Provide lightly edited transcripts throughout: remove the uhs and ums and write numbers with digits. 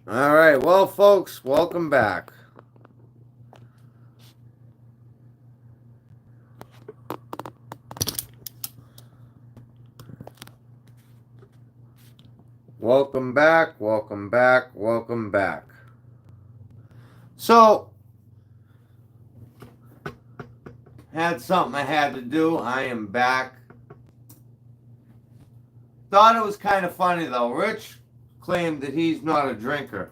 All right, well, folks, welcome back. Welcome back, welcome back, welcome back. So, had something I had to do. I am back. Thought it was kind of funny, though. Rich claimed that he's not a drinker,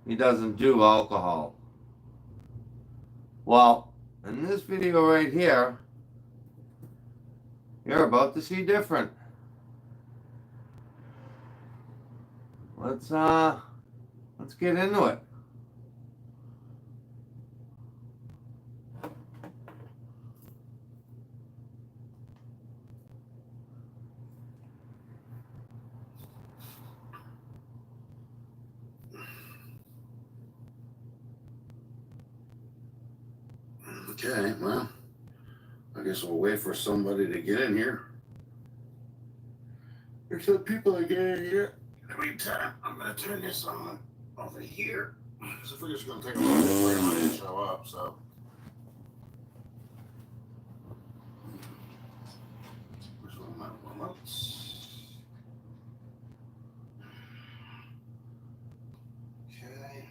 he doesn't do alcohol. Well, in this video right here, you're about to see different. Let's get into it. Okay, well, I guess we'll wait for somebody to get in here. There's some people that get in here. In the meantime, I'm going to turn this on over here. Because I figure it's going to take a little bit for everybody to show up, so. Where's one of my remotes? Okay.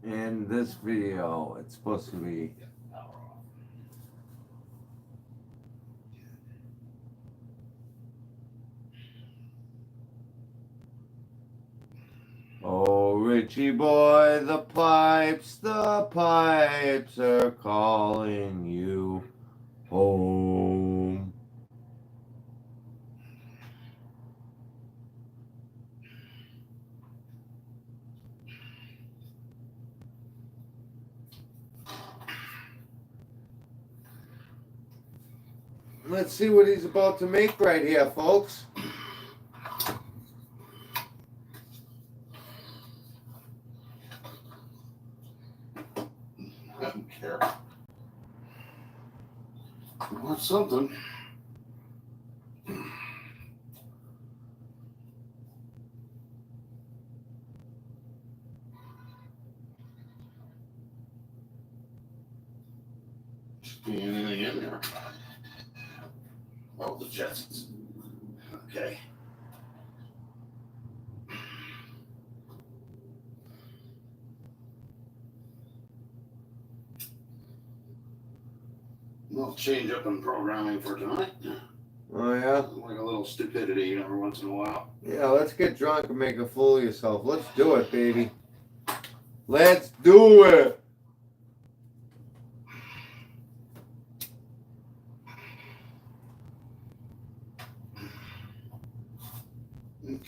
In this video, it's supposed to be oh, Richie boy, the pipes are calling you home. Let's see what he's about to make right here, folks. I don't care. I want something. Should be anything in there. Oh, the Jetsons. Okay. We'll change up in programming for tonight. Oh, yeah? Like a little stupidity every once in a while. Yeah, let's get drunk and make a fool of yourself. Let's do it, baby. Let's do it.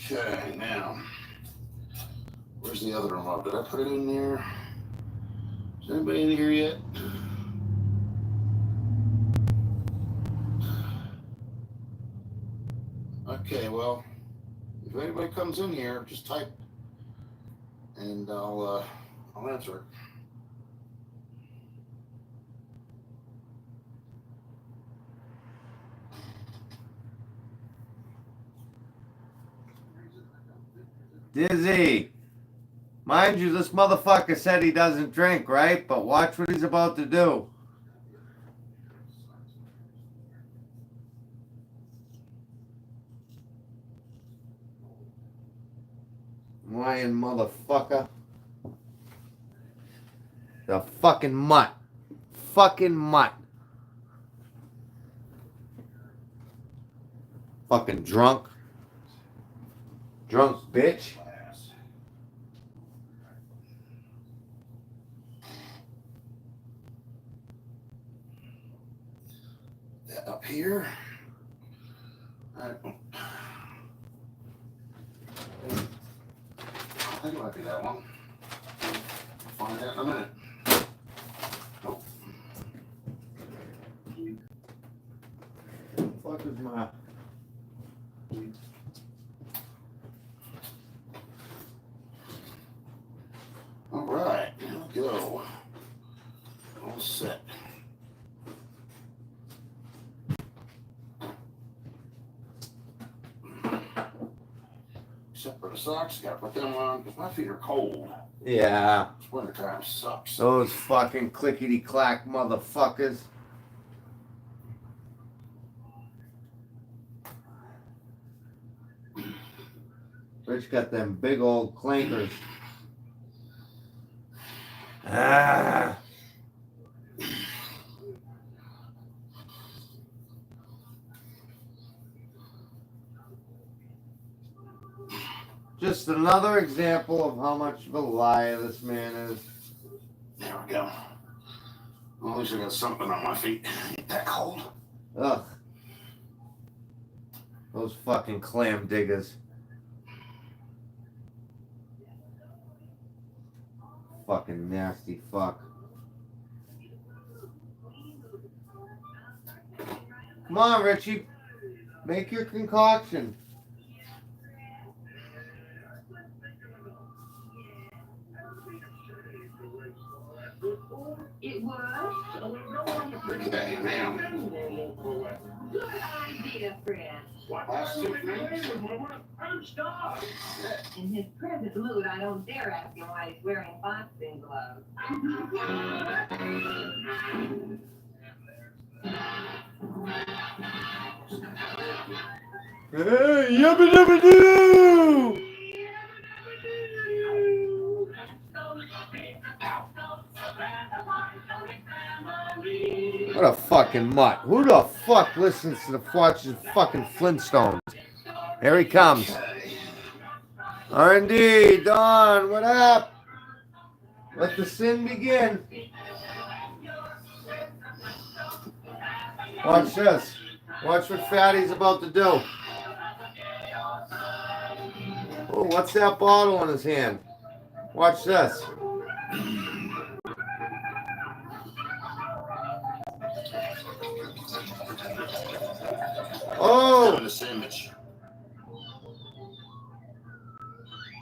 Okay, now, where's the other remote? Did I put it in there? Is anybody in here yet? Okay, well, if anybody comes in here, just type, and I'll answer it. Dizzy. Mind you, this motherfucker said he doesn't drink, right? But watch what he's about to do. Lying motherfucker. The fucking mutt. Fucking mutt. Fucking drunk. Drunk bitch. That up here. I think it might be that one. I'll find out in a minute. Nope. Fuck is my Except for the socks, gotta put them on because my feet are cold. Yeah. It's wintertime sucks. Those fucking clickety-clack motherfuckers. Rich got them big old clankers. Ah. Just another example of how much of a liar this man is. There we go. Well, at least I got something on my feet. Ain't that cold. Ugh. Those fucking clam diggers. Fucking nasty fuck. Come on, Richie. Make your concoction. It was. Okay, now. Good idea, friend. Last 6 minutes. In his present mood, I don't dare ask him why he's wearing boxing gloves. Hey, yabba dabba doo! What a fucking mutt. Who the fuck listens to the watches fucking Flintstones? Here he comes. R&D, Don, what up? Let the sin begin. Watch this. Watch what Fatty's about to do. Oh, what's that bottle in his hand? Watch this. Oh! The sandwich.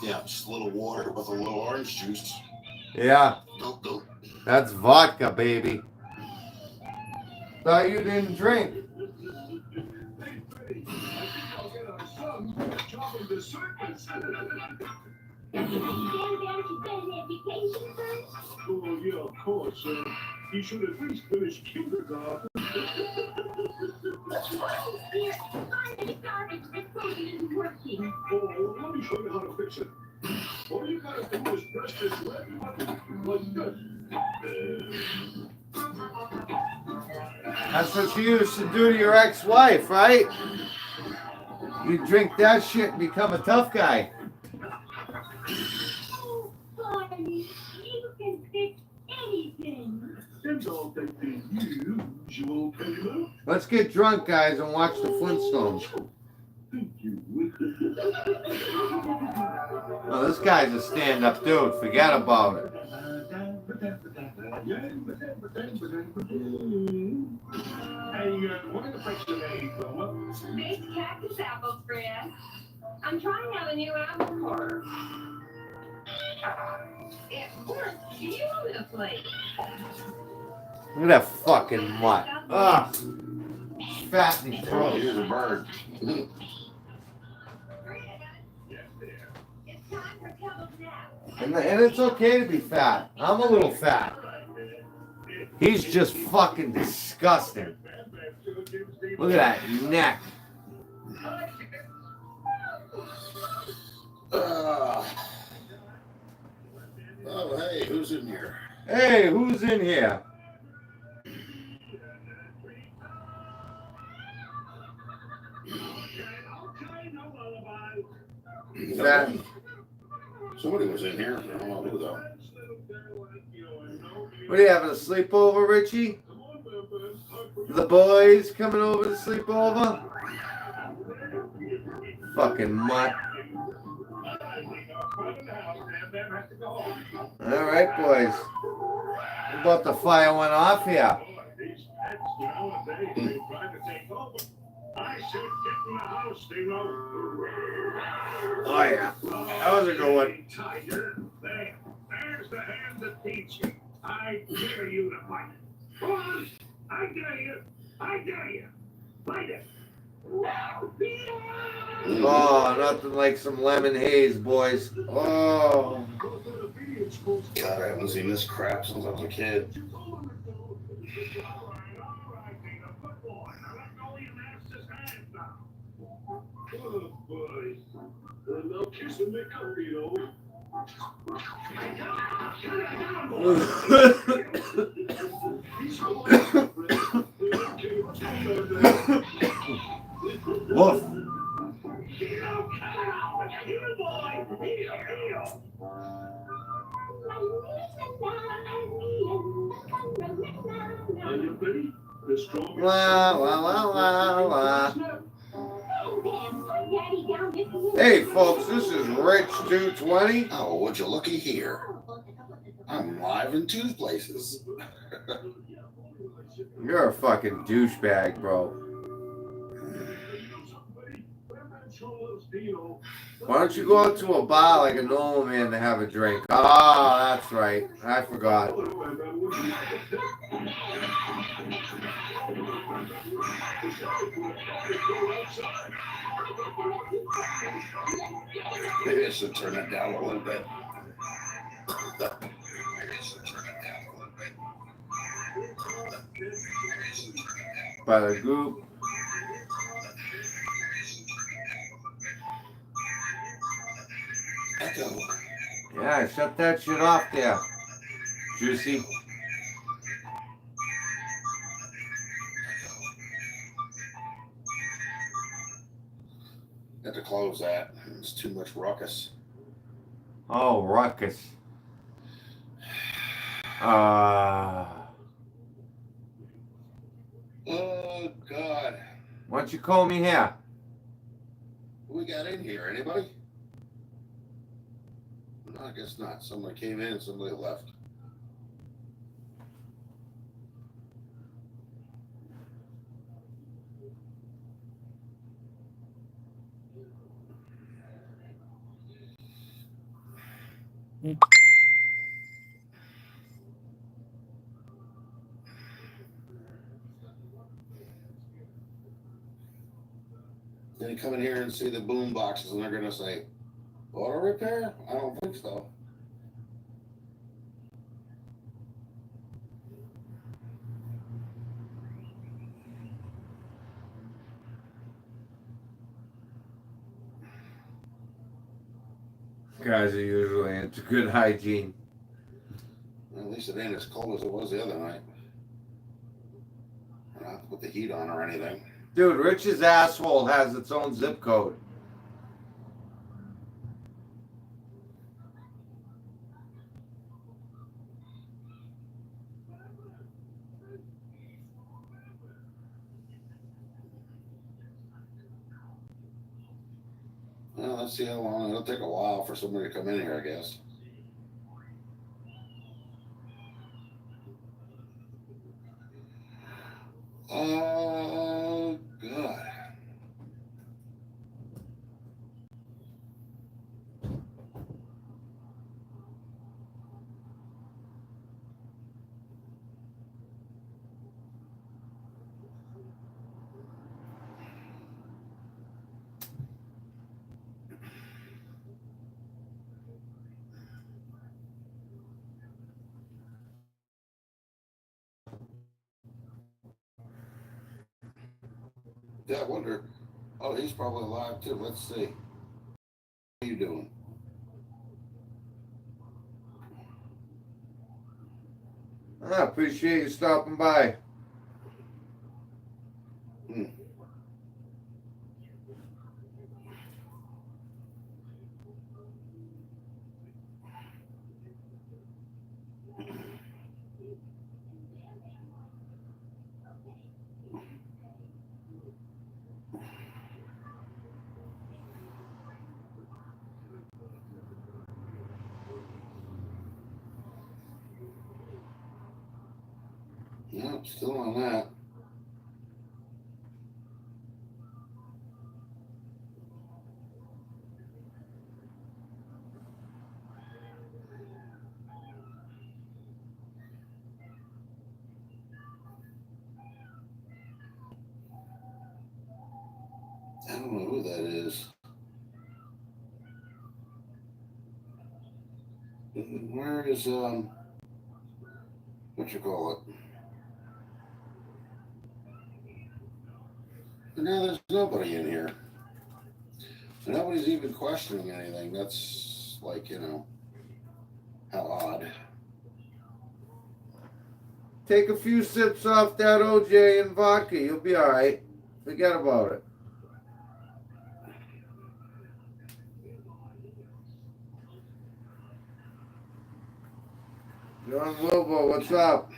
Yeah, just a little water with a little orange juice. Yeah, Go. that's vodka, baby. Thought you didn't drink. Oh, yeah, of course. He should at least finish kindergarten. Oh, let me show you how to fix it. All you gotta do is press this red button like this. That's what you used to do to your ex-wife, right? You drink that shit and become a tough guy. Barney, you can fix anything. And I'll take the usual payment. Let's get drunk, guys, and watch the Flintstones. Thank you. Oh, this guy's a stand-up dude. Forget about it. Hey, what are the prices today, Wilma? Baked cactus apple spread. I'm trying out a new apple quarter. It works beautifully. Look at that fucking mutt. Ugh. Fat in his Oh, throat. here's a bird. It's time for Kevin's nap. And it's okay to be fat. I'm a little fat. He's just fucking disgusting. Look at that neck. Oh, hey, who's in here? Hey, who's in here? Fat. Somebody was in here. I don't know who though. What are you having, a sleepover, Richie? The boys coming over to sleep over? Fucking mutt. Alright, boys. What about the fire went off here? Oh yeah. That was a good one. There's the hand that beats you. I dare you to fight. Come on. I dare you. I dare you. Fight it. Oh, nothing like some lemon haze, boys. Oh. God, I haven't seen this crap since I was a kid. Oh boy. No kissing the cup, you know. Woof. Are you ready? The strong. La la la la la. Hey folks, this is Rich 220. Oh, would you looky here? I'm live in two places. You're a fucking douchebag, bro. Why don't you go out to a bar like a normal man to have a drink? Oh, that's right. I forgot. Maybe I should turn it down a little bit. By the group. Echo. Yeah, shut that shit off there. Juicy. Had to close that. It's too much ruckus. Oh, ruckus. Oh, God. Why don't you call me here? Who we got in here? Anybody? No, I guess not. Somebody came in and somebody left. Then you come in here and see the boom boxes and they're going to say, auto repair? I don't think so. Guys are usually into good hygiene. At least it ain't as cold as it was the other night. I don't have to put the heat on or anything. Dude, Rich's asshole has its own zip code. Well, let's see how long. It'll take a while for somebody to come in here, I guess. Oh, God. Yeah, I wonder. Oh, he's probably alive too. Let's see. How you doing? I appreciate you stopping by. Hmm. Yep, still on that. I don't know who that is. Where is what you call it? And now there's nobody in here. Nobody's even questioning anything. That's like, how odd. Take a few sips off that OJ and vodka. You'll be all right. Forget about it. John Wilbur, what's up?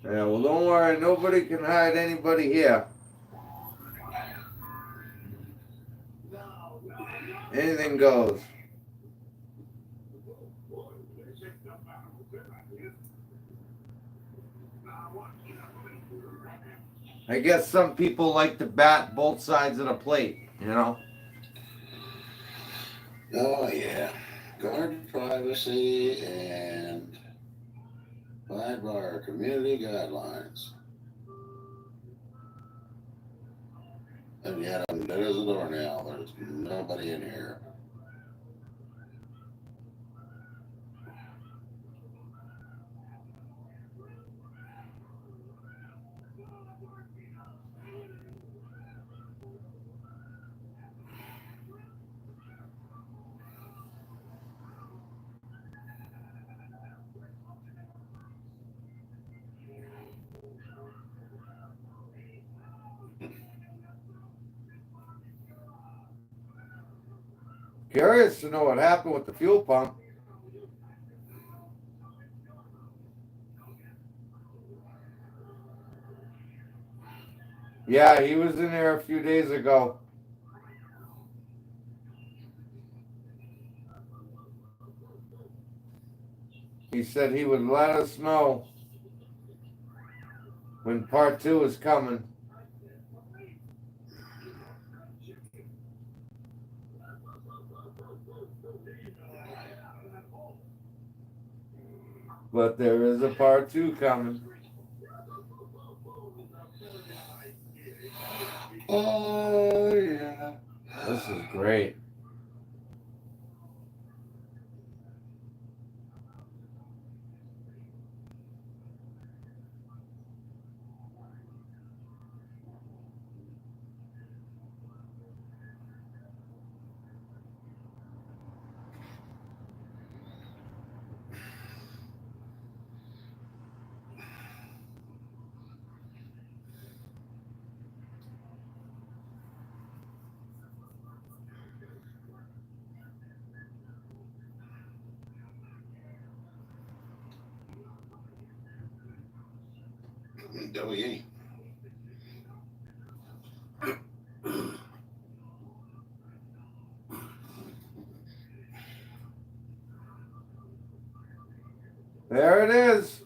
Yeah, well, don't worry. Nobody can hide anybody here. Anything goes. I guess some people like to bat both sides of the plate, Oh, yeah. Guard privacy and abide by our community guidelines. And yet, I'm dead as a doornail. There's nobody in here. Curious to know what happened with the fuel pump. Yeah, he was in there a few days ago. He said he would let us know when part 2 is coming. But there is a part 2 coming. Oh, yeah. This is great. No, he ain't. There it is.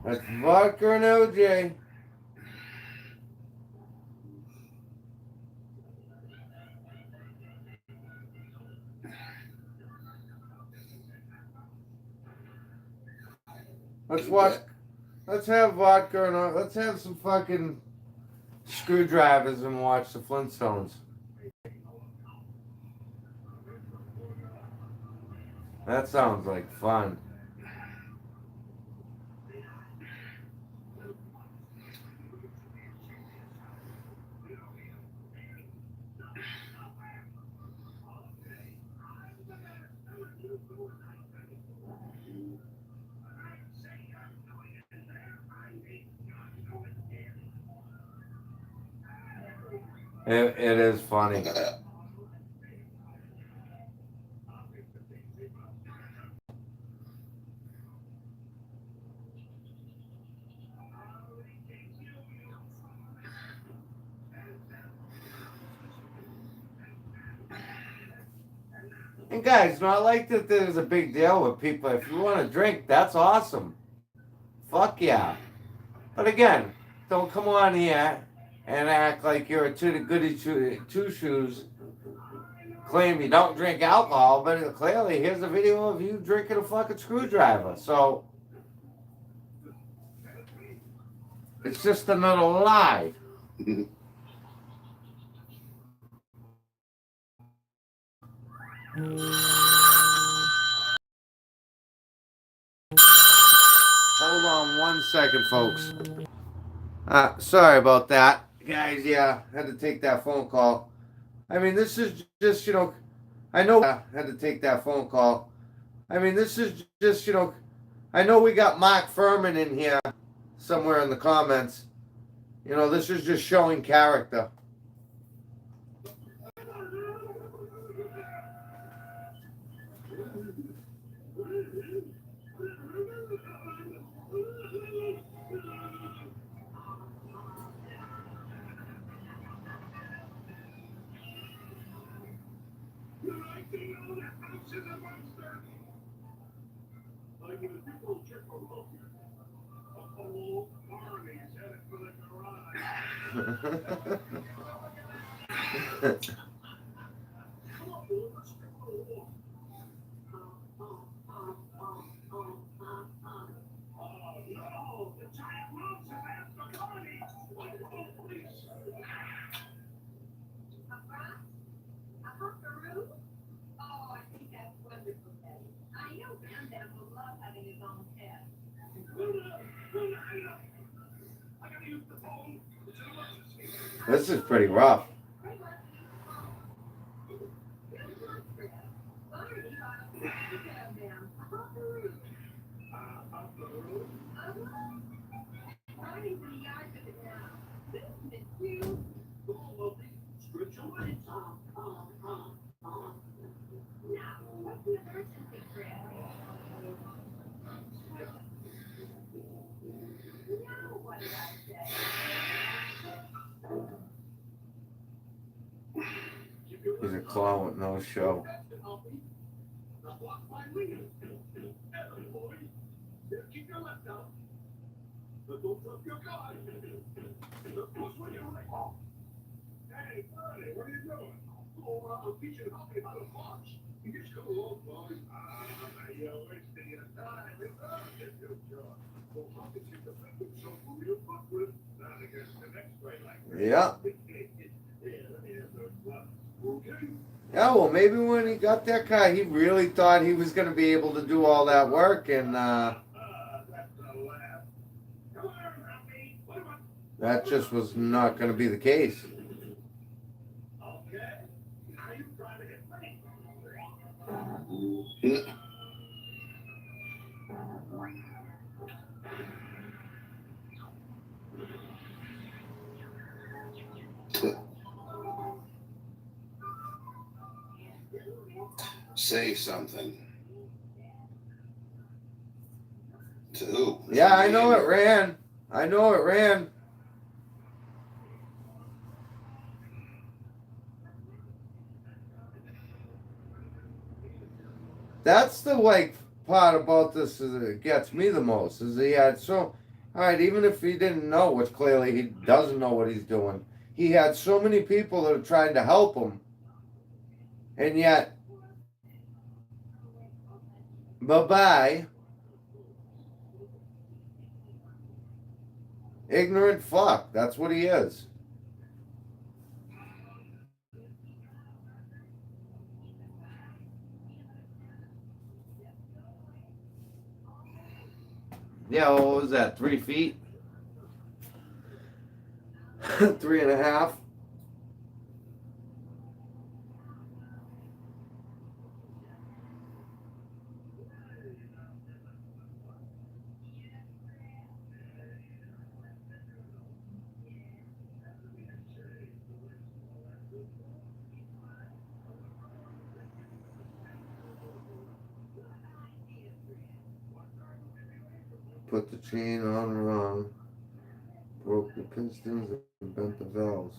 That's vodka and OJ. Let's watch. Let's have vodka and let's have some fucking screwdrivers and watch the Flintstones. That sounds like fun. It is funny. And guys, not like that there's a big deal with people. If you want to drink, that's awesome. Fuck yeah. But again, don't come on here and act like you're a goody two shoes. Claim you don't drink alcohol, but clearly here's a video of you drinking a fucking screwdriver. So it's just another lie. Hold on 1 second, folks. Sorry about that, guys. Yeah, had to take that phone call. I mean, this is just, I know I had to take that phone call. I mean, this is just, I know we got Mark Furman in here somewhere in the comments. This is just showing character. Oh, I think that's wonderful, Betty. I know Granddad will love having his own pet. This is pretty rough. He's a clown with no show. Hey, buddy, what are you doing? Oh, I'm teaching Hoppy how to box. You just go along, boy. You're wasting your time. It's your job. Well, Hoppy took the big so who you fuck with? Not against the next way like that. Yeah. Yeah, let me have those gloves. Okay? Yeah, well, maybe when he got that car, he really thought he was going to be able to do all that work, and That's a laugh. Come on, Hoppy. What about... that just was not going to be the case. Okay. Now you try to get money. Say something. To who? Yeah, I know it ran. I know it ran. That's the part about this that gets me the most is he had all right, even if he didn't know, which clearly he doesn't know what he's doing, he had so many people that are trying to help him, and yet, bye-bye, ignorant fuck. That's what he is. Yeah, what was that, 3 feet? 3.5? Put the chain on wrong. Broke the pistons and bent the valves.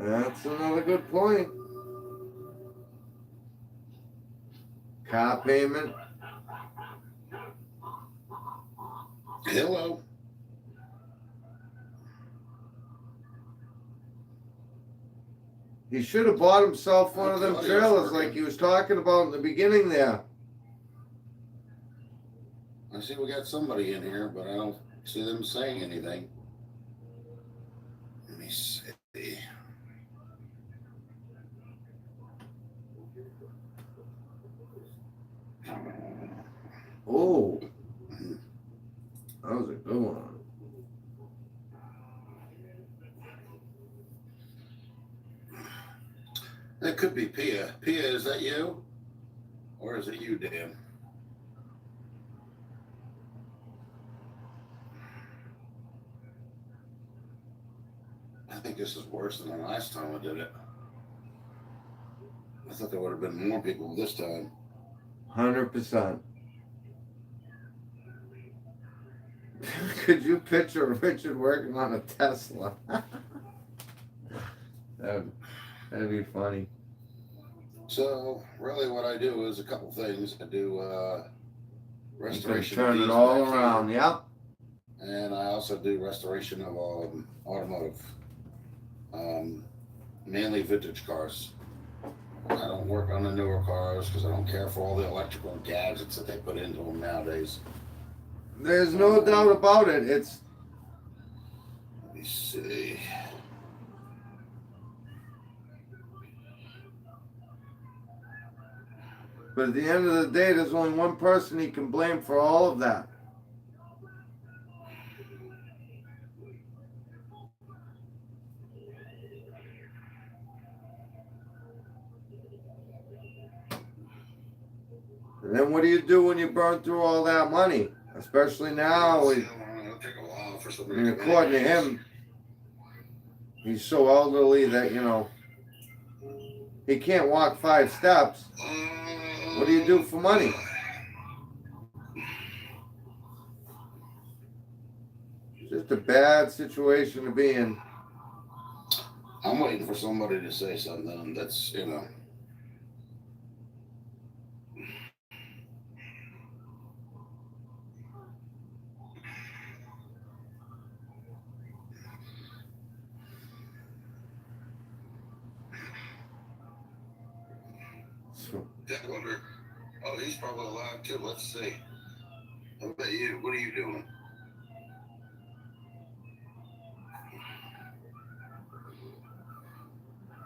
That's another good point. Car payment. Hello. He should have bought himself one of them trailers like he was talking about in the beginning there. I see we got somebody in here, but I don't see them saying anything. Let me see. Oh, that was a good one. That could be Pia. Pia, is that you? Or is it you, Dan? I think this is worse than the last time I did it. I thought there would have been more people this time. 100%. Could you picture Richard working on a Tesla? That'd be funny. So really what I do is a couple things. I do You can restoration turn of it these all back around, here, yep. and I also do restoration of automotive, mainly vintage cars. I don't work on the newer cars because I don't care for all the electrical gadgets that they put into them nowadays. There's no doubt about it. It's Let me see. But at the end of the day, there's only one person he can blame for all of that. And then what do you do when you burn through all that money? Especially now, It'll take a while for I somebody mean, to according to him, he's so elderly that, he can't walk 5 steps. What do you do for money? It's just a bad situation to be in. I'm waiting for somebody to say something that's, So, I wonder. Oh, he's probably alive too. Let's see. How about you? What are you doing?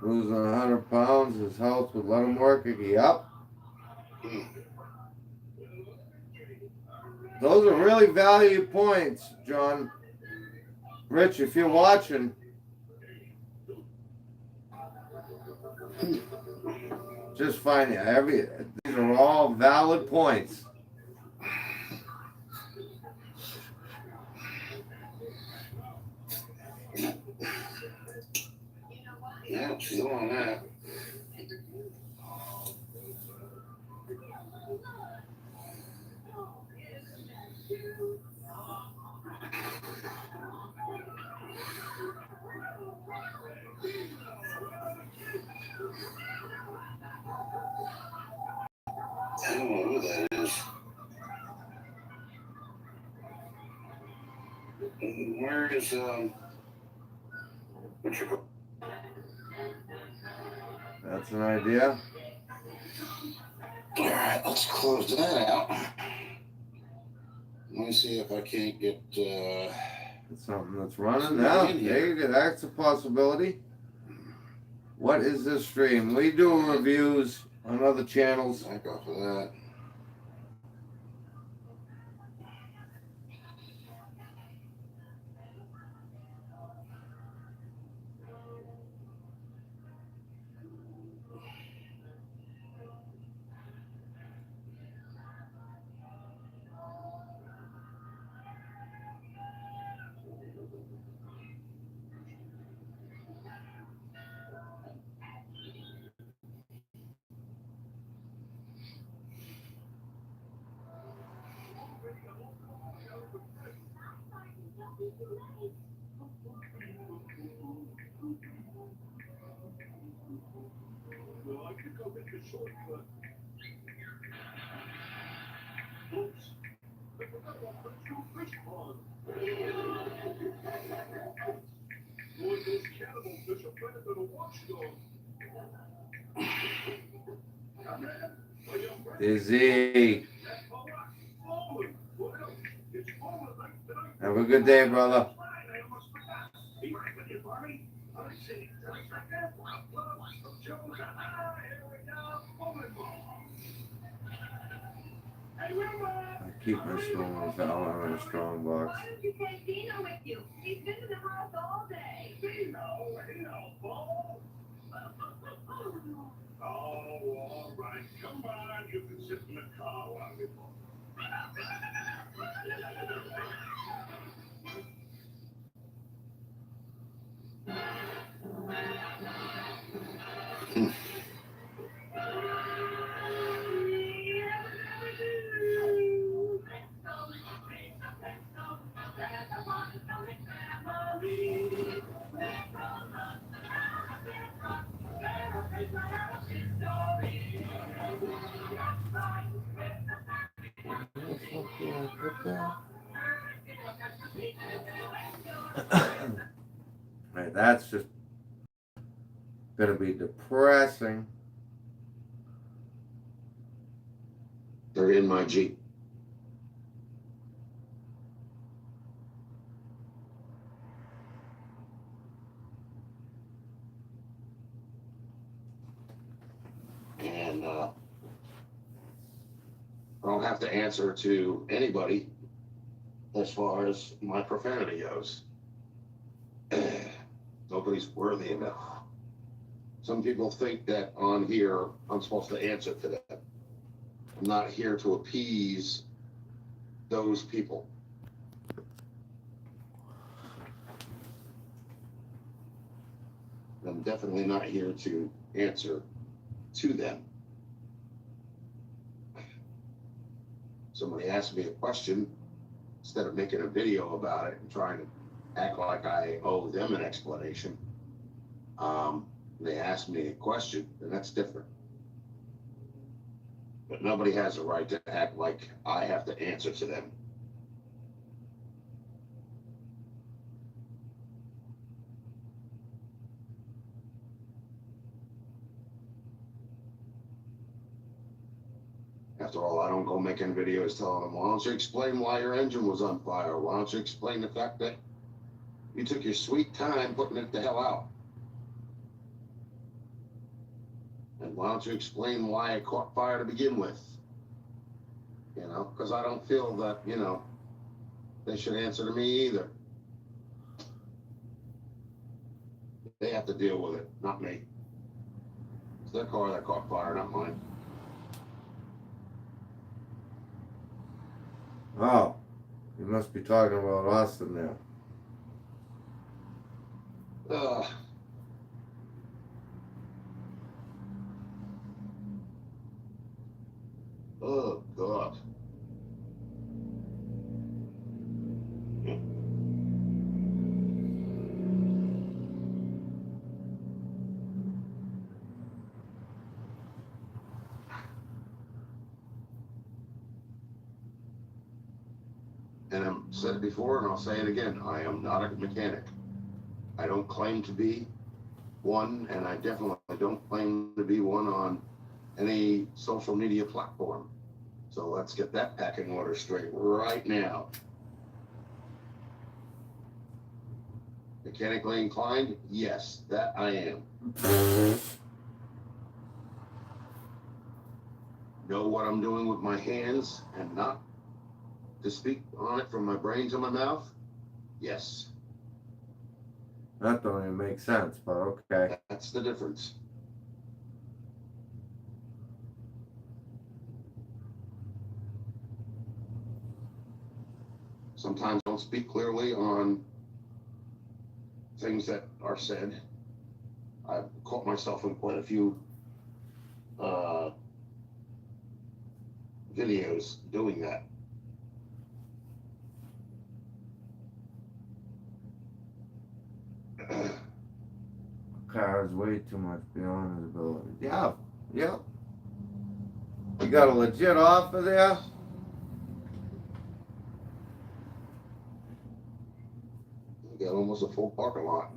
losing 100 pounds, his health would let him work. Yep. Those are really valued points, John. Rich, if you're watching, just find it. These are all valid points. Yeah, she's on that. I don't know who that is. Where is what's your That's an idea. All right, let's close that out. Let me see if I can't get. It's something that's running now. in There you go. That's a possibility. What is this stream? We do reviews on other channels. Back off of that. Well, I could go make a shortcut. Oops. I forgot about Bridgeville Fish Pond. Boy, those cannibal fish are better than a watchdog. Come in. Are you ready? Izzy. That's all right. Falling. What else? It's falling like tonight. Have a good day, brother. I almost forgot. Be right with you, Barney. Let's see. Just like that. Jones. Here we go. Falling ball. Hey, Wilma. I keep my strong fella in a strong box. Why don't you take Dino with you? He's been in the house all day. Dino, ball. Oh, all right. Come on. You can sit in the car while we walk. Right, that's just gonna be depressing. They're in my Jeep. And I don't have to answer to anybody as far as my profanity goes. Nobody's worthy enough. Some people think that on here I'm supposed to answer to them. I'm not here to appease those people. I'm definitely not here to answer to them. Somebody asked me a question, instead of making a video about it and trying to act like I owe them an explanation, they asked me a question, and that's different. But nobody has a right to act like I have to answer to them. After all, I don't go making videos telling them, why don't you explain why your engine was on fire? Why don't you explain the fact that you took your sweet time putting it the hell out? And why don't you explain why it caught fire to begin with? You know, because I don't feel that, you know, they should answer to me either. They have to deal with it, not me. It's their car that caught fire, not mine. Oh, you must be talking about Austin now. Oh, God. And I've said it before, and I'll say it again. I am not a mechanic. I don't claim to be one, and I definitely don't claim to be one on any social media platform. So let's get that packing order straight right now. Mechanically inclined? Yes, that I am. Know what I'm doing with my hands and not to speak on it from my brain to my mouth? Yes. That don't even make sense, but okay. That's the difference. Sometimes I don't speak clearly on things that are said. I've caught myself in quite a few videos doing that. Car's way too much beyond his ability. Yeah, yeah. You got a legit offer there? We got almost a full parking lot.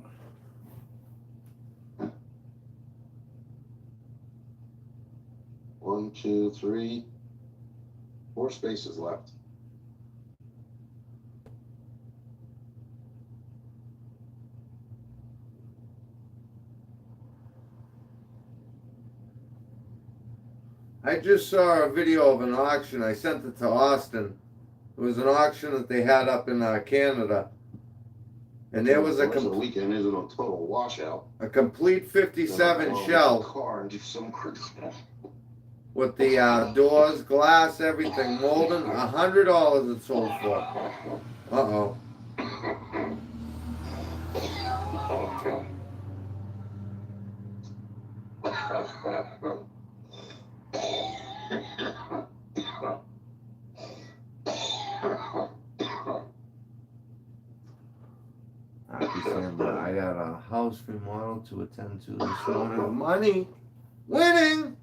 One, two, three, 4 spaces left. I just saw a video of an auction. I sent it to Austin. It was an auction that they had up in Canada. And there was the rest of the weekend isn't a total washout. a complete 57 shell Car and do some with the doors, glass, everything, molding. $100 it sold for. Uh-oh. Happy standby. I got a house remodel to attend to this morning. Money! Winning!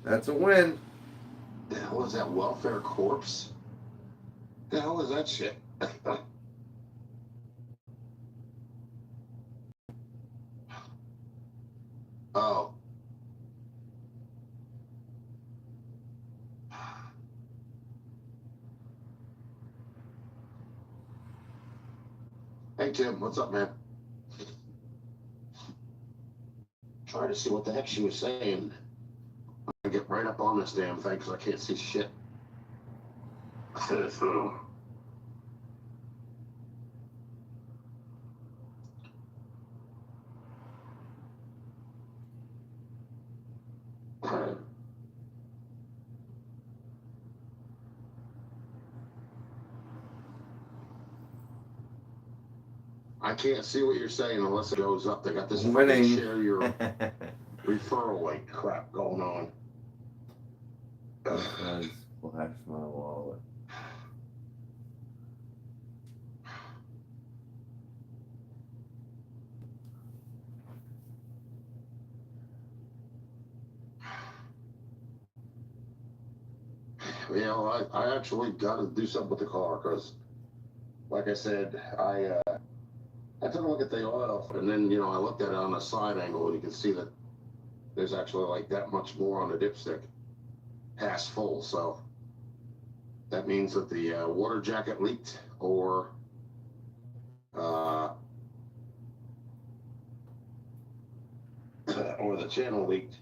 That's a win. The hell is that, welfare corpse? The hell is that shit? Oh. Hey Tim, what's up, man? Trying to see what the heck she was saying. I'm gonna get right up on this damn thing because I can't see shit. I can't see what you're saying unless it goes up. They got this Winning. fucking share your referral link crap going on. Splash my wallet. You know, I actually got to do something with the car because, like I said, I took a look at the oil and then, you know, I looked at it on a side angle and you can see that there's actually like that much more on the dipstick past full. So that means that the water jacket leaked or the channel leaked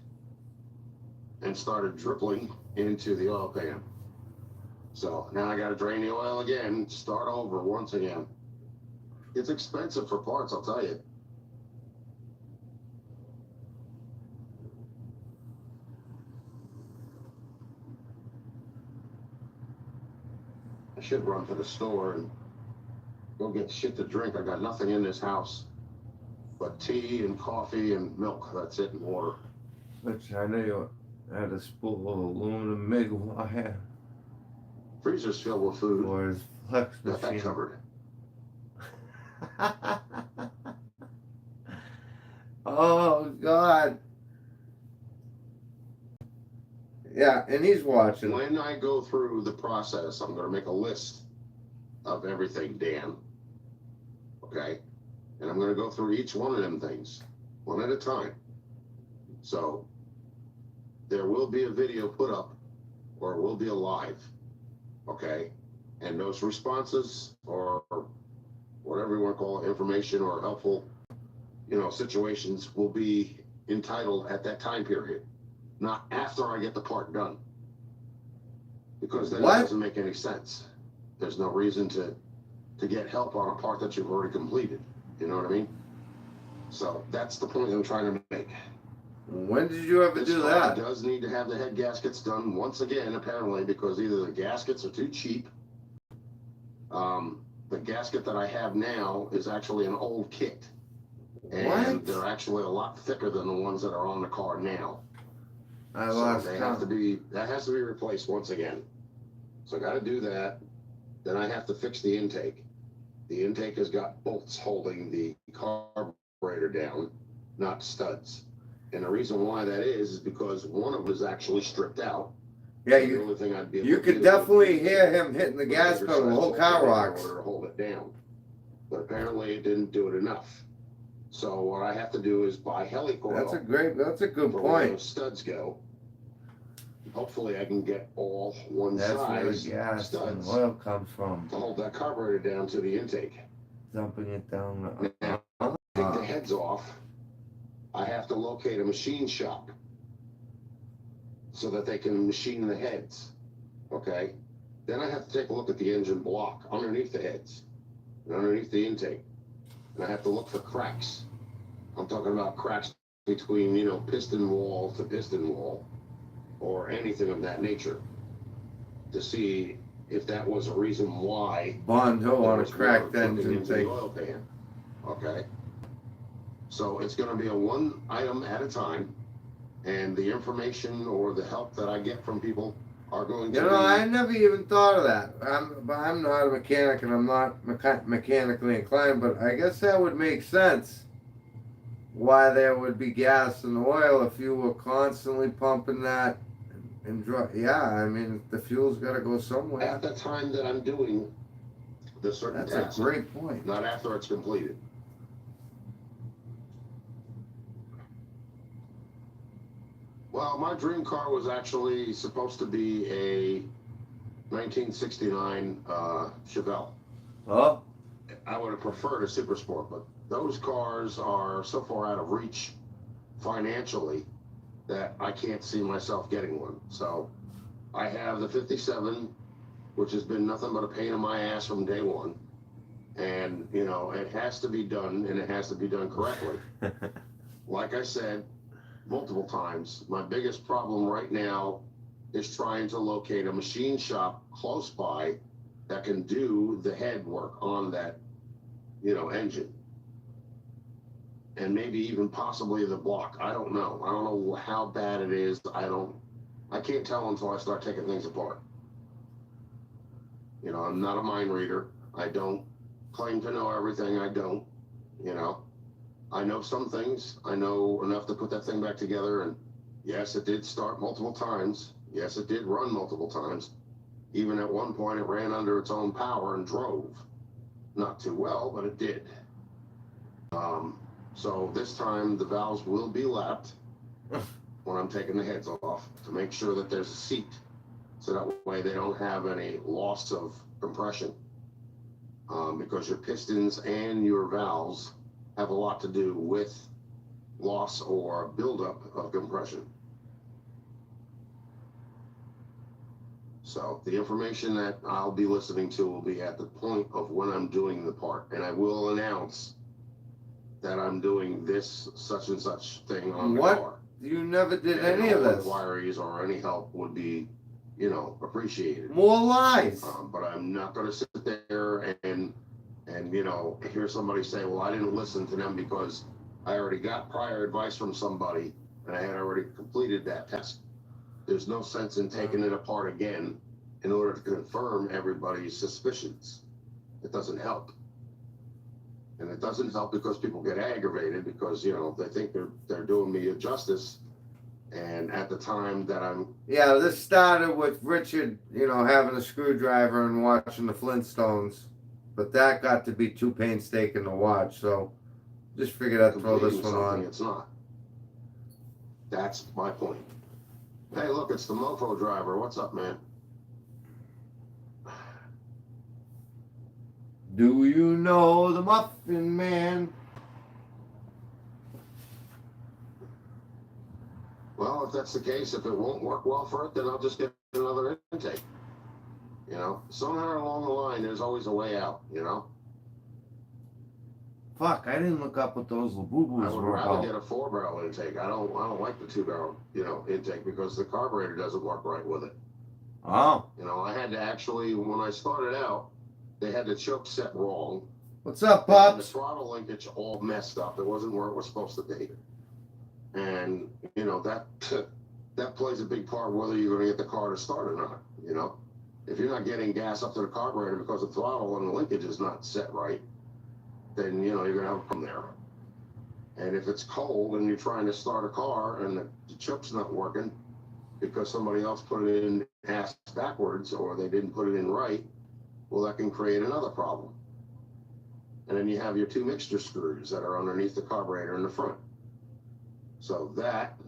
and started dripping into the oil pan. So now I got to drain the oil again, start over once again. It's expensive for parts, I'll tell you. I should run to the store and go get shit to drink. I got nothing in this house but tea and coffee and milk. That's it, and water. Which I know you had a spool of aluminum MIG wire Freezer's filled with food. for his flex Got that machine. covered. Oh God. Yeah, and he's watching. When I go through the process, I'm going to make a list of everything, Dan. Okay? And I'm going to go through each one of them things, one at a time. So, there will be a video put up or it will be alive. Okay? And those responses or whatever you want to call it, information or helpful, situations will be entitled at that time period, not after I get the part done. Because then What? it doesn't make any sense. There's no reason to get help on a part that you've already completed. You know what I mean? So that's the point I'm trying to make. When did you ever This do car that? does need to have the head gaskets done once again, apparently, because either the gaskets are too cheap. The gasket that I have now is actually an old kit. And What? they're actually a lot thicker than the ones that are on the car now. I So lost they have to count. that has to be replaced once again. So I got to do that. Then I have to fix the intake. The intake has got bolts holding the carburetor down, not studs. And the reason why that is because one of them is actually stripped out. Yeah, So the you only thing I'd be able you to could do definitely would be hear him hitting the put a gas bigger pedal. The size whole bolt car in there rocks. in order to hold it down. But apparently it didn't do it enough. So what I have to do is buy helicoil. That's a good for where point. those studs go. Hopefully I can get all one That's where the size gas and studs oil comes from. to hold that carburetor down to the intake. Dumping it down. Now, take the heads off. I have to locate a machine shop so that they can machine the heads. Okay? Then I have to take a look at the engine block underneath the heads and underneath the intake. And I have to look for cracks. I'm talking about cracks between, piston wall to piston wall or anything of that nature to see if that was a reason why Bond Hill there on a was cracked water dripping engine into the thing. oil pan. Okay? So it's going to be a one item at a time, and the information or the help that I get from people are going to I never even thought of that. I'm not a mechanic and I'm not mechanically inclined, but I guess that would make sense. Why there would be gas and oil if you were constantly pumping that and yeah, I mean the fuel's got to go somewhere. at the time that I'm doing the certain That's task, a great point. not after it's completed. Well, my dream car was actually supposed to be a 1969 Chevelle. Oh, I would have preferred a Super Sport, but those cars are so far out of reach financially that I can't see myself getting one. So I have the 57, which has been nothing but a pain in my ass from day one. And, it has to be done, and it has to be done correctly. Like I said multiple times, my biggest problem right now is trying to locate a machine shop close by that can do the head work on that, engine. And maybe even possibly the block. I don't know. I don't know how bad it is. I can't tell until I start taking things apart. I'm not a mind reader. I don't claim to know everything. I don't, I know some things. I know enough to put that thing back together. And yes, it did start multiple times. Yes, it did run multiple times. Even at one point, it ran under its own power and drove. Not too well, but it did. So this time the valves will be lapped when I'm taking the heads off to make sure that there's a seat, so that way they don't have any loss of compression. Because your pistons and your valves have a lot to do with loss or buildup of compression. So the information that I'll be listening to will be at the point of when I'm doing the part, and I will announce that I'm doing this such and such thing on the car. You never did And any of all this. inquiries or any help would be, appreciated. More lies. But I'm not going to sit there and hear somebody say, well, I didn't listen to them because I already got prior advice from somebody and I had already completed that test. There's no sense in taking it apart again in order to confirm everybody's suspicions. It doesn't help. And it doesn't help because people get aggravated because, they think they're doing me a justice. And at the time that I'm... Yeah, this started with Richard, having a screwdriver and watching the Flintstones. But that got to be too painstaking to watch, so just figured I'd throw this one on. It's not. That's my point. Hey, look, it's the mofo driver. What's up, man? Do you know the Muffin Man? Well, if that's the case, if it won't work well for it, then I'll just get another intake. You know, somewhere along the line, there's always a way out, you know? Fuck, I didn't look up what those I laboobos would were rather about. get a 4-barrel intake. I don't like the 2-barrel, you know, intake because the carburetor doesn't work right with it. Oh, You know, I had to actually, when I started out, they had the choke set wrong. what's up, They had the Pops? throttle linkage all messed up. It wasn't where it was supposed to be. And, you know, that plays a big part whether you're going to get the car to start or not, you know? If you're not getting gas up to the carburetor because the throttle and the linkage is not set right, then, you know, you're going to have a problem there. And if it's cold and you're trying to start a car and the choke's not working because somebody else put it in ass backwards or they didn't put it in right, well, that can create another problem. And then you have your 2 mixture screws that are underneath the carburetor in the front. So that,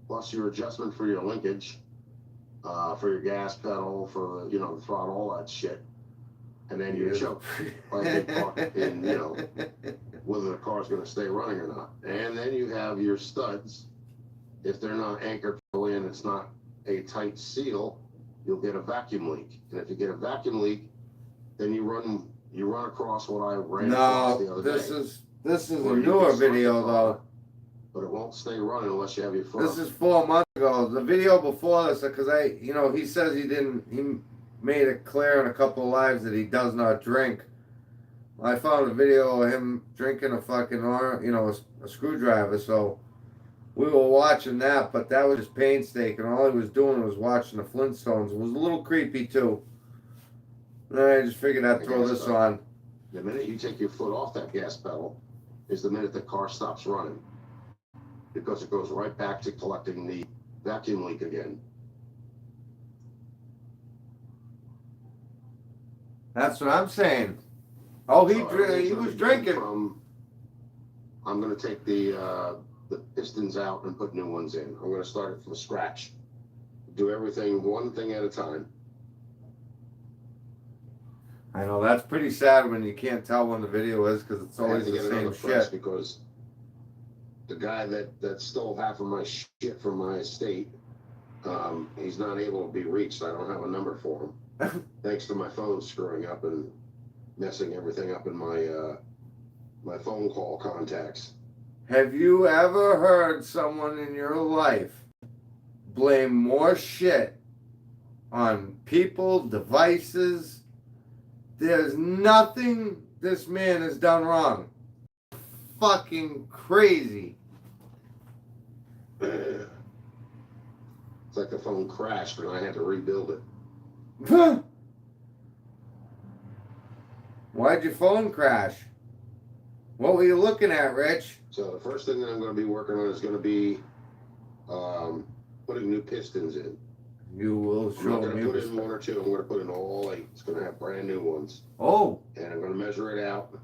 plus your adjustment for your linkage, for your gas pedal, for the, you know, the throttle, all that shit. And then your choke, play a big part in, you know, whether the car's going to stay running or not. And then you have your studs. If they're not anchored fully and it's not a tight seal, you'll get a vacuum leak. And if you get a vacuum leak, then you run across what I ran across the No, other this day. is a Where you newer can start the video car, though. but it won't stay running unless you have your foot This up. is 4 months ago. The video before this, because he says he made it clear in a couple of lives that he does not drink. I found a video of him drinking a fucking, a screwdriver, so we were watching that, but that was just painstaking. All he was doing was watching the Flintstones. It was a little creepy too. And then I just figured I'd throw this on. The minute you take your foot off that gas pedal is the minute the car stops running, because it goes right back to collecting the vacuum leak again. That's what I'm saying. Oh, So he everything's gonna was be drinking. I'm going to take the pistons out and put new ones in. I'm going to start it from scratch. Do everything one thing at a time. I know that's pretty sad when you can't tell when the video is because it's always the same shit. Because the guy that stole half of my shit from my estate, he's not able to be reached. I don't have a number for him, thanks to my phone screwing up and messing everything up in my my phone call contacts. Have you ever heard someone in your life blame more shit on people, devices? There's nothing this man has done wrong. Fucking crazy. It's like the phone crashed and I had to rebuild it. Why'd your phone crash? What were you looking at, Rich? So the first thing that I'm going to be working on is going to be putting new pistons in. You will I'm not show going me. to put in 1 or 2. I'm going to put in all 8. It's going to have brand new ones. Oh, And I'm going to measure it out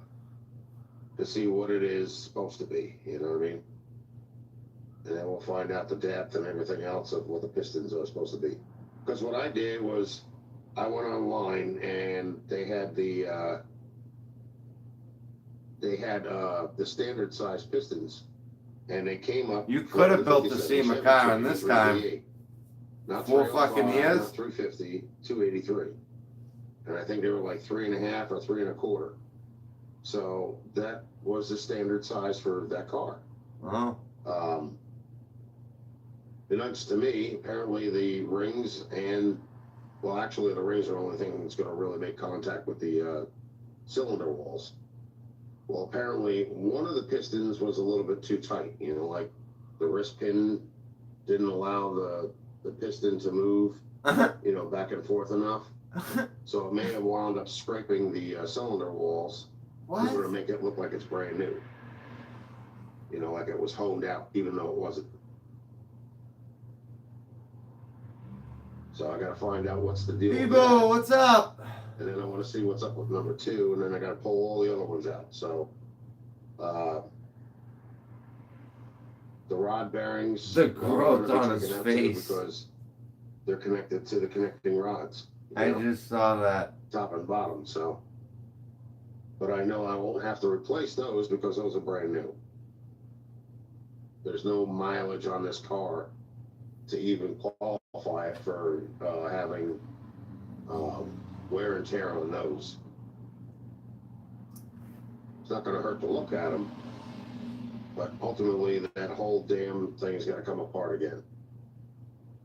to see what it is supposed to be. You know what I mean? And then we'll find out the depth and everything else of what the pistons are supposed to be. Because what I did was I went online and they had the standard size pistons, and they came up. you could have built the 457, SEMA car in this time. 388. Not 4 305, fucking years? Not 350, 283. And I think they were like 3.5 or 3 1/4. So that was the standard size for that car. Oh, Unbeknownst to me, apparently the rings well, actually the rings are the only thing that's going to really make contact with the cylinder walls. Well, apparently one of the pistons was a little bit too tight. You know, like the wrist pin didn't allow the piston to move, you know, back and forth enough. So it may have wound up scraping the cylinder walls in order to what? make it look like it's brand new. You know, like it was honed out, even though it wasn't. So I got to find out what's the deal with Bebo, that. what's up? And then I want to see what's up with number 2, and then I got to pull all the other ones out. So the rod bearings. The I'm gonna growth be on checking his out too, face. because they're connected to the connecting rods. I just saw that. Top and bottom, so. But I know I won't have to replace those because those are brand new. There's no mileage on this car to even qualify it for having wear and tear on those. It's not going to hurt to look at them, but ultimately that whole damn thing is going to come apart again.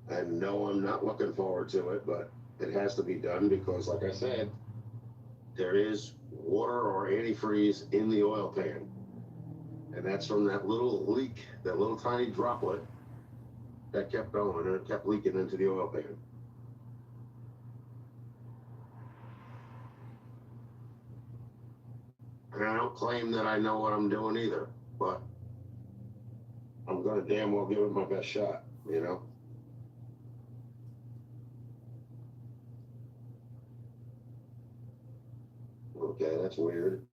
And no, I'm not looking forward to it, but it has to be done because, like I said, there is water or antifreeze in the oil pan. And that's from that little leak, that little tiny droplet that kept going and it kept leaking into the oil pan. And I don't claim that I know what I'm doing either, but I'm gonna damn well give it my best shot, you know? Okay, that's weird.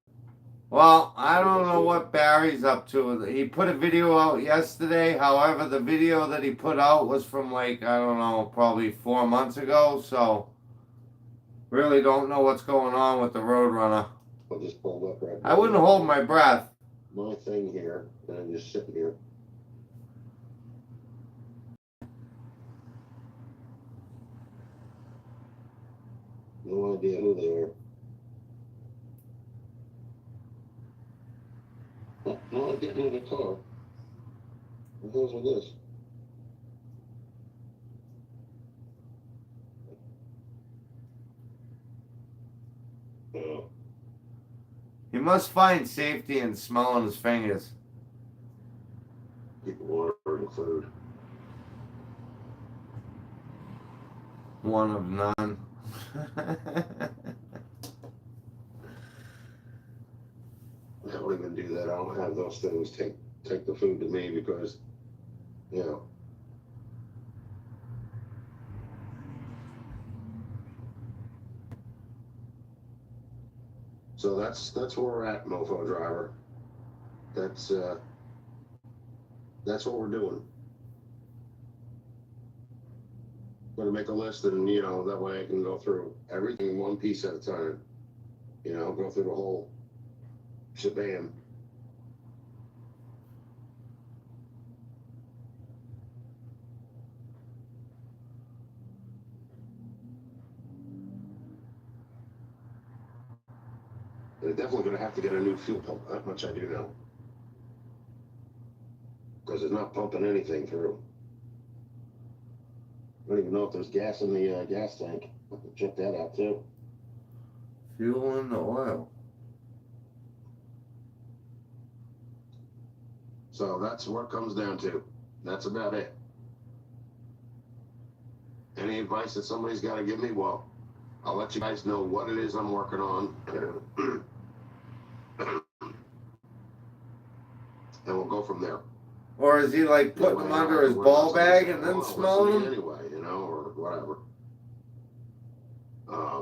Well, I don't know what Barry's up to. He put a video out yesterday. However, the video that he put out was from like, I don't know, probably 4 months ago. So, really don't know what's going on with the Roadrunner. I'll just pull up right I wouldn't hold my breath. my thing here, and I'm just sitting here. No idea who they are. Oh, no, I'm getting in the car. What the hell's with this? He must find safety in smelling his fingers. People ordering food. One of none. I don't even do that. I don't have those things take the food to me because, you know. So that's where we're at, Mofo Driver. That's what we're doing. Gonna make a list, and you know that way I can go through everything one piece at a time. You know, go through the whole shebang. They're definitely going to have to get a new fuel pump. That much I do know. Because it's not pumping anything through. I don't even know if there's gas in the gas tank. I have to check that out too. Fuel in the oil. So that's what it comes down to. That's about it. Any advice that somebody's got to give me? Well, I'll let you guys know what it is I'm working on. And we'll go from there. Or is he like putting them under his ball bag and then smelling them? Anyway, you know, or whatever. I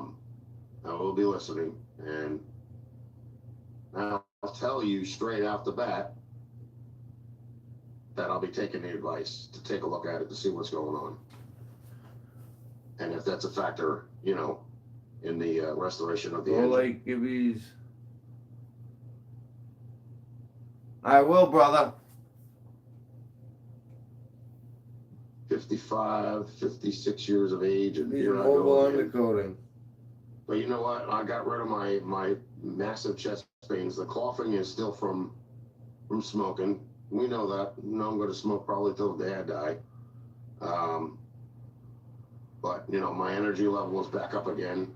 will be listening, and I'll tell you straight out the bat that I'll be taking the advice to take a look at it to see what's going on. And if that's a factor, you know, in the restoration of the engine. Like Gibby's. I will, brother. 55, 56 years of age, and He's here an I go oval again. undercoating. But you know what? I got rid of my massive chest pains. The coughing is still from smoking. We know that. You know, I'm going to smoke probably till the day I die. But you know, my energy level is back up again,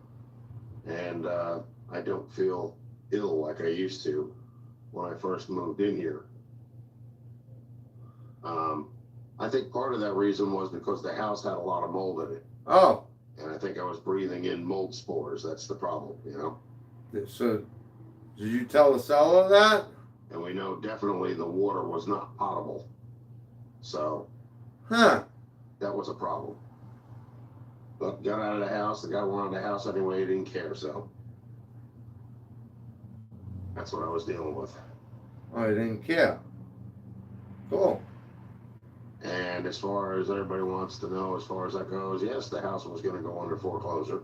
and I don't feel ill like I used to when I first moved in here. I think part of that reason was because the house had a lot of mold in it. Oh. And I think I was breathing in mold spores. That's the problem, you know? So, did you tell the seller that? And we know definitely the water was not potable. So, Huh. that was a problem. But got out of the house. The guy wanted the house anyway. He didn't care, so. That's what I was dealing with. Oh, he didn't care. Cool. And as far as everybody wants to know, as far as that goes, yes, the house was going to go under foreclosure.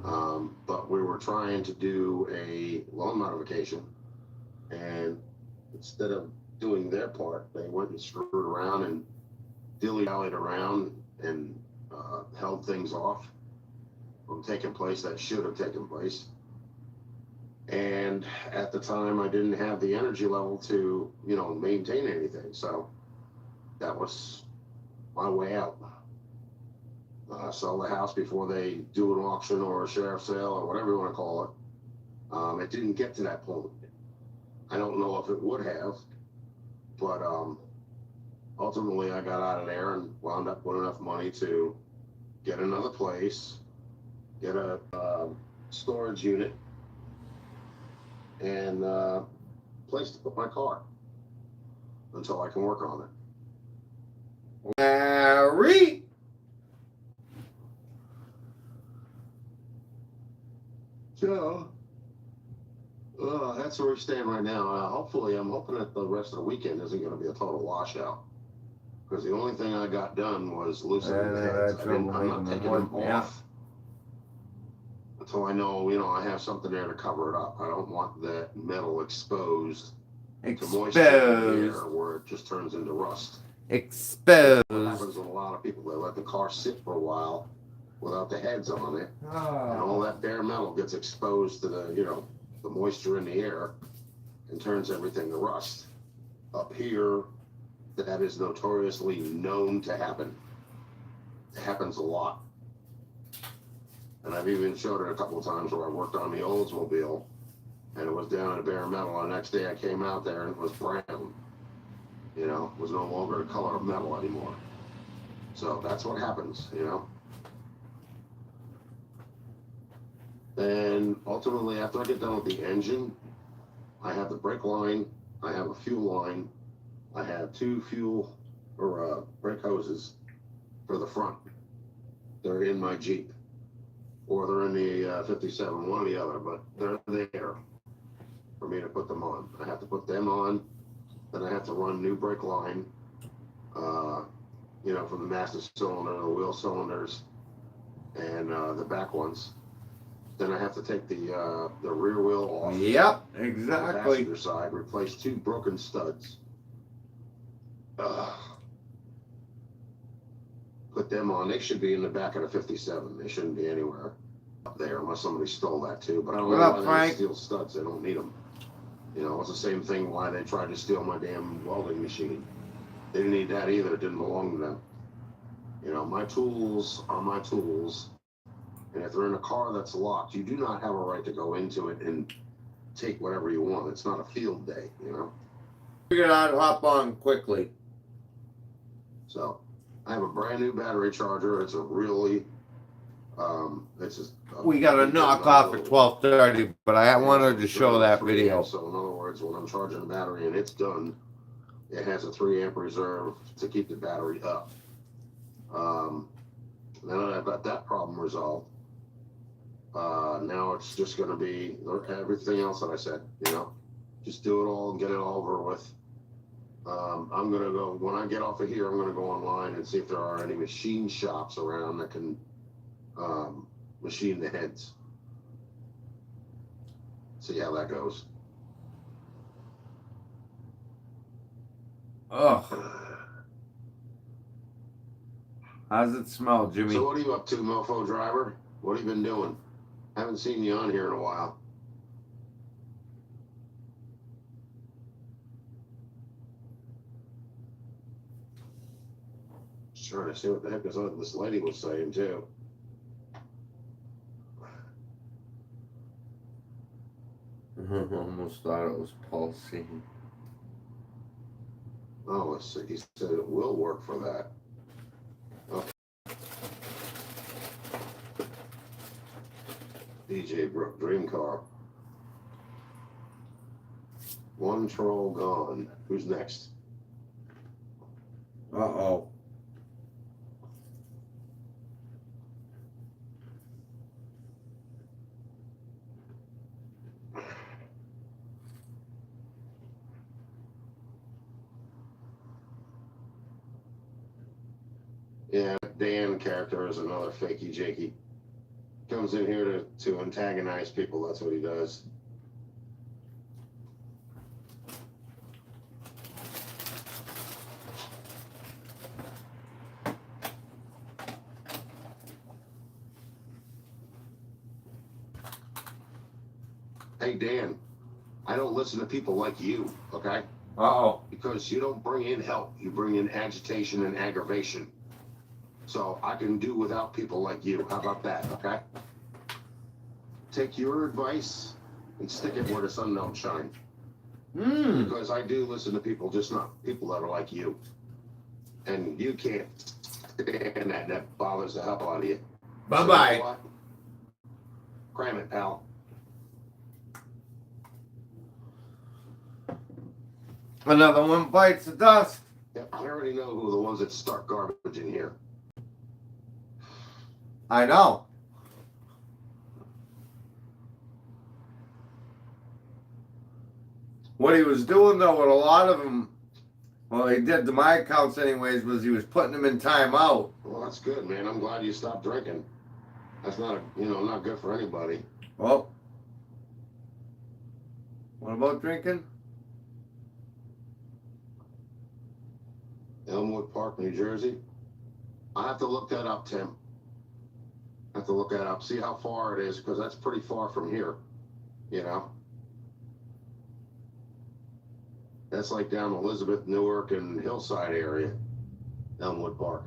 But we were trying to do a loan modification, and instead of doing their part, they went and screwed around and dilly-dallied around and held things off from taking place that should have taken place. And at the time, I didn't have the energy level to, maintain anything. So that was my way out. Sell the house before they do an auction or a sheriff's sale or whatever you want to call it. It didn't get to that point. I don't know if it would have, but ultimately I got out of there and wound up with enough money to get another place, get a storage unit, and place to put my car until I can work on it. Larry. So, that's where we stand right now. Hopefully, I'm hoping that the rest of the weekend isn't going to be a total washout. Because the only thing I got done was loosening the heads. I'm not taking them off until I know, I have something there to cover it up. I don't want that metal exposed to moisture in the air where it just turns into rust. Exposed. What happens with a lot of people, they let the car sit for a while without the heads on it, and all that bare metal gets exposed to the moisture in the air and turns everything to rust. Up here, that is notoriously known to happen. It happens a lot. And I've even showed it a couple of times where I worked on the Oldsmobile and it was down in bare metal. And the next day I came out there and it was brown. It was no longer a color of metal anymore. So that's what happens, And ultimately, after I get done with the engine, I have the brake line, I have a fuel line, I have two fuel or brake hoses for the front. They're in my Jeep, or they're in the 57, one or the other, but they're there for me to put them on. I have to put them on, then I have to run new brake line, from the master cylinder, the wheel cylinders, and the back ones. Then I have to take the rear wheel off. Yep, The exactly. passenger side, replace two broken studs. Put them on. They should be in the back of the 57. They shouldn't be anywhere up there unless somebody stole that too. But I don't know why they steal studs. They don't need them. It's the same thing why they tried to steal my damn welding machine. They didn't need that either. It didn't belong to them. My tools are my tools. And if they're in a car that's locked, you do not have a right to go into it and take whatever you want. It's not a field day, Figured I'd hop on quickly. So, I have a brand new battery charger. It's a really, We got to knock off at 12:30, but I wanted to show that video. So in other words, when I'm charging the battery and it's done, it has a 3 amp reserve to keep the battery up. Now that I've got that problem resolved, now it's just going to be everything else that I said, just do it all and get it over with. I'm going to go, when I get off of here, I'm going to go online and see if there are any machine shops around that can machine the heads. See how that goes. Ugh. How's it smell, Jimmy? So what are you up to, mofo driver? What have you been doing? Haven't seen you on here in a while. Just trying to see what the heck this lady was saying too. Almost thought it was pulsing. Oh, let's see. He said it will work for that. DJ Brook Dream Car. One troll gone. Who's next? Uh-oh. Yeah, Dan character is another fakey jakey. Comes in here to antagonize people. That's what he does. Hey, Dan, I don't listen to people like you, okay? Uh-oh. Because you don't bring in help. You bring in agitation and aggravation. So I can do without people like you. How about that, okay? Take your advice and stick it where the sun don't shine. Because I do listen to people, just not people that are like you. And you can't stand that. That bothers the hell out of you. Bye-bye. So you know what? Cram it, pal. Another one bites the dust. Yep, I already know who are the ones that start garbage in here. I know. What he was doing, though, with a lot of them, well, he did to my accounts anyways, was he was putting them in timeout. Well, that's good, man. I'm glad you stopped drinking. That's not, not good for anybody. Well, what about drinking? Elmwood Park, New Jersey. I have to look that up, Tim. I have to look that up, see how far it is, because that's pretty far from here, That's like down Elizabeth, Newark, and Hillside area, Elmwood Park.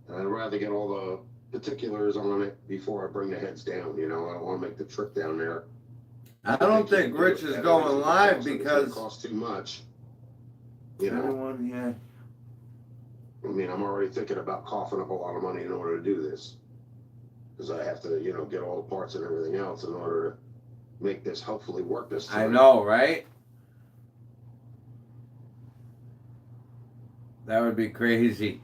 And I'd rather get all the particulars on it before I bring the heads down, I don't want to make the trip down there. I don't think Rich is going live because it costs too much. Anyone, yeah. I mean, I'm already thinking about coughing up a lot of money in order to do this. Because I have to, get all the parts and everything else in order to make this hopefully work this time. I know, right? That would be crazy.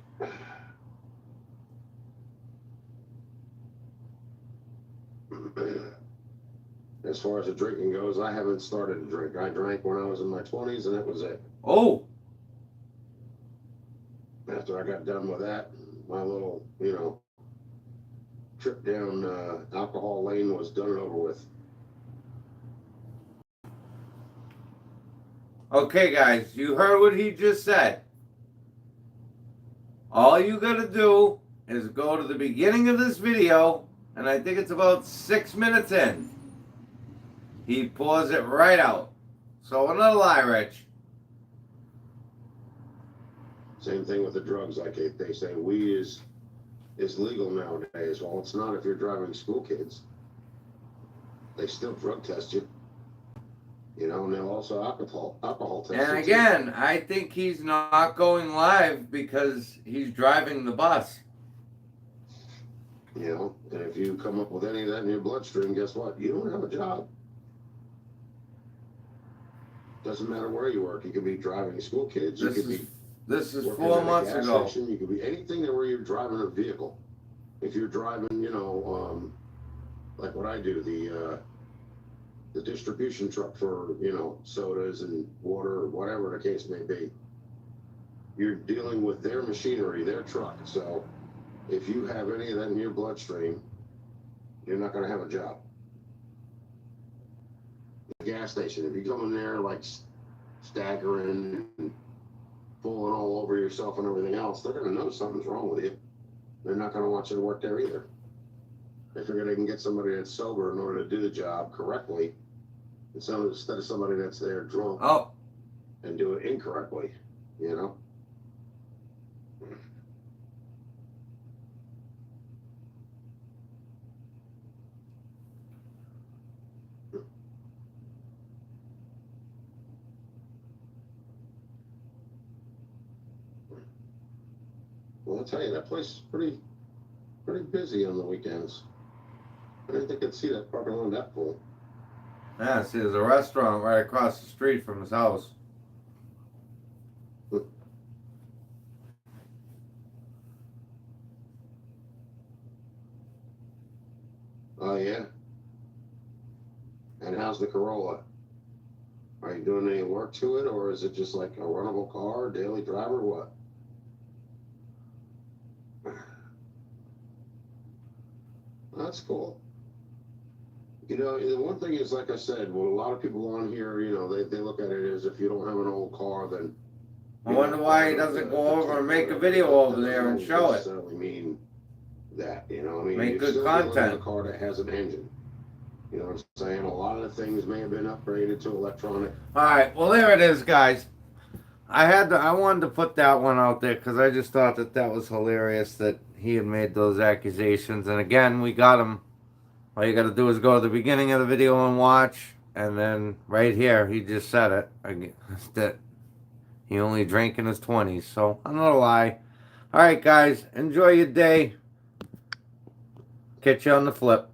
As far as the drinking goes, I haven't started to drink. I drank when I was in my 20s, and that was it. Oh. After I got done with that, my little, trip down alcohol lane was done and over with. Okay, guys, you heard what he just said. All you gotta do is go to the beginning of this video, and I think it's about 6 minutes in. He pours it right out. So another lie, Rich. Same thing with the drugs. Like they say weed is legal nowadays. Well, it's not if you're driving school kids. They still drug test you. And they'll also alcohol test you. And again, I think he's not going live because he's driving the bus. And if you come up with any of that in your bloodstream, guess what? You don't have a job. Doesn't matter where you work. You could be driving school kids. This is working 4 at a months gas ago. station. You could be anything where you're driving a vehicle. If you're driving, like what I do, the distribution truck for, sodas and water or whatever the case may be. You're dealing with their machinery, their truck. So if you have any of that in your bloodstream, you're not going to have a job. The gas station, if you come in there like staggering and falling all over yourself and everything else, they're going to know something's wrong with you. They're not going to want you to work there either. They figure they can get somebody that's sober in order to do the job correctly, instead of somebody that's there drunk and do it incorrectly, Well, I'll tell you, that place is pretty busy on the weekends. I didn't think I'd see that parking lot that full. Yeah, see, there's a restaurant right across the street from his house. Oh, yeah. And how's the Corolla? Are you doing any work to it, or is it just like a runnable car, daily driver, what? That's cool. You know, the one thing is, like I said, well, a lot of people on here, you know, they look at it as if you don't have an old car, then. I wonder why he doesn't go over and make a video over there and show it. Necessarily mean that, you know, I mean, Make you're good still dealing with a content. car that has an engine. You know what I'm saying? A lot of the things may have been upgraded to electronic. All right, well there it is, guys. I wanted to put that one out there because I just thought that was hilarious that he had made those accusations. And again, we got him. All you got to do is go to the beginning of the video and watch, and then right here he just said it that he only drank in his 20s. So I'm not a lie. All right, guys, enjoy your day. Catch you on the flip.